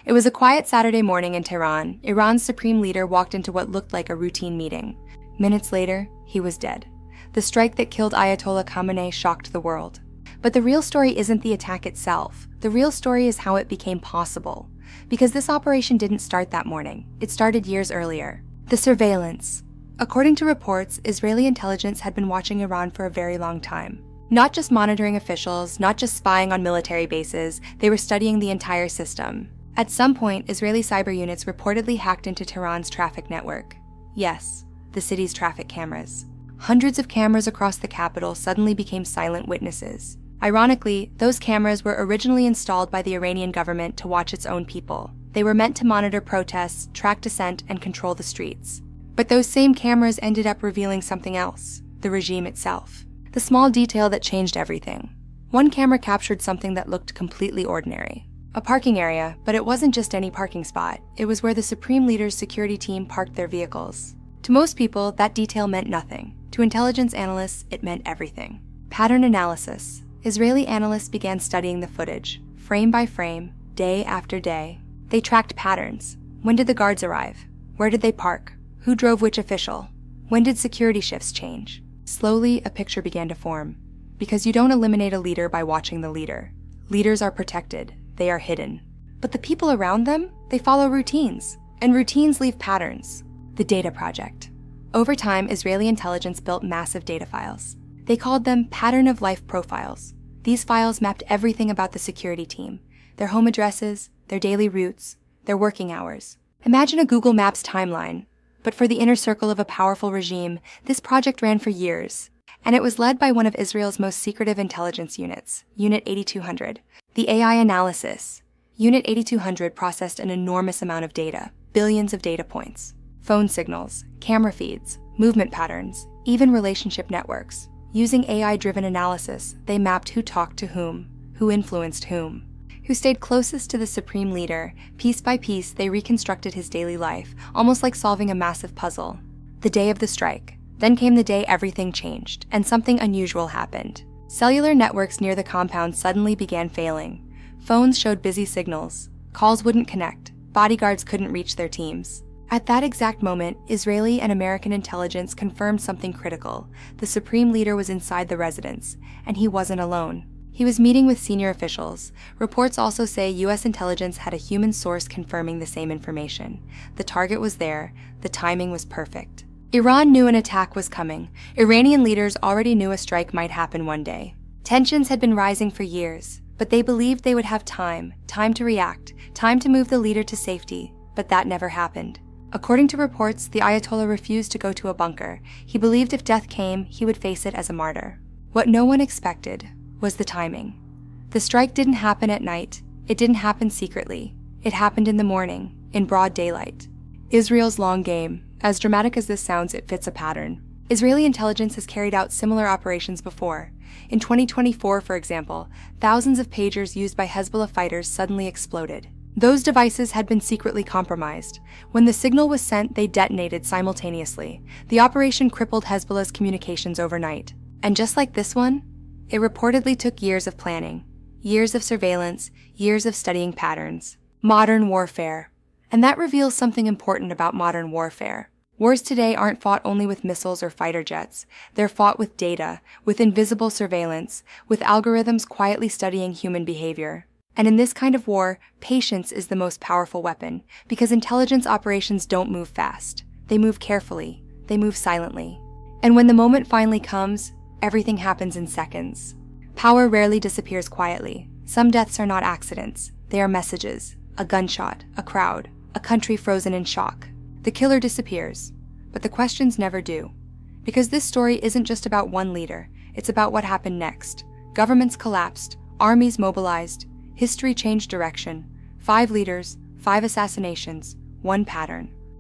It was a quiet Saturday morning in Tehran. Iran's supreme leader walked into what looked like a routine meeting. Minutes later, he was dead. The strike that killed Ayatollah Khamenei shocked the world. But the real story isn't the attack itself. The real story is how it became possible. Because this operation didn't start that morning. It started years earlier. The surveillance. According to reports, Israeli intelligence had been watching Iran for a very long time. Not just monitoring officials, not just spying on military bases, they were studying the entire system. At some point, Israeli cyber units reportedly hacked into Tehran's traffic network. Yes, the city's traffic cameras. Hundreds of cameras across the capital suddenly became silent witnesses. Ironically, those cameras were originally installed by the Iranian government to watch its own people. They were meant to monitor protests, track dissent, and control the streets. But those same cameras ended up revealing something else, the regime itself. The small detail that changed everything. One camera captured something that looked completely ordinary. A parking area, but it wasn't just any parking spot. It was where the Supreme Leader's security team parked their vehicles. To most people, that detail meant nothing. To intelligence analysts, it meant everything. Pattern analysis. Israeli analysts began studying the footage, frame by frame, day after day. They tracked patterns. When did the guards arrive? Where did they park? Who drove which official? When did security shifts change? Slowly, a picture began to form. Because you don't eliminate a leader by watching the leader. Leaders are protected. They are hidden. But the people around them, they follow routines. And routines leave patterns. The Data Project. Over time, Israeli intelligence built massive data files. They called them pattern of life profiles. These files mapped everything about the security team. Their home addresses, their daily routes, their working hours. Imagine a Google Maps timeline. But for the inner circle of a powerful regime, this project ran for years. And it was led by one of Israel's most secretive intelligence units, Unit 8200. The AI analysis. Unit 8200 processed an enormous amount of data, billions of data points. Phone signals, camera feeds, movement patterns, even relationship networks. Using AI-driven analysis, they mapped who talked to whom, who influenced whom, who stayed closest to the supreme leader. Piece by piece, they reconstructed his daily life, almost like solving a massive puzzle. The day of the strike. Then came the day everything changed, and something unusual happened. Cellular networks near the compound suddenly began failing. Phones showed busy signals. Calls wouldn't connect. Bodyguards couldn't reach their teams. At that exact moment, Israeli and American intelligence confirmed something critical. The supreme leader was inside the residence, and he wasn't alone. He was meeting with senior officials. Reports also say U.S. intelligence had a human source confirming the same information. The target was there. The timing was perfect. Iran knew an attack was coming. Iranian leaders already knew a strike might happen one day. Tensions had been rising for years, but they believed they would have time to react, time to move the leader to safety, but that never happened. According to reports, the Ayatollah refused to go to a bunker. He believed if death came, he would face it as a martyr. What no one expected was the timing. The strike didn't happen at night. It didn't happen secretly. It happened in the morning, in broad daylight. Israel's long game. As dramatic as this sounds, it fits a pattern. Israeli intelligence has carried out similar operations before. In 2024, for example, thousands of pagers used by Hezbollah fighters suddenly exploded. Those devices had been secretly compromised. When the signal was sent, they detonated simultaneously. The operation crippled Hezbollah's communications overnight. And just like this one, it reportedly took years of planning, years of surveillance, years of studying patterns. Modern warfare. And that reveals something important about modern warfare. Wars today aren't fought only with missiles or fighter jets. They're fought with data, with invisible surveillance, with algorithms quietly studying human behavior. And in this kind of war, patience is the most powerful weapon, because intelligence operations don't move fast. They move carefully. They move silently. And when the moment finally comes, everything happens in seconds. Power rarely disappears quietly. Some deaths are not accidents. They are messages. A gunshot, a crowd, a country frozen in shock. The killer disappears, but the questions never do. Because this story isn't just about one leader, it's about what happened next. Governments collapsed, armies mobilized, history changed direction. 5 leaders, 5 assassinations, 1 pattern.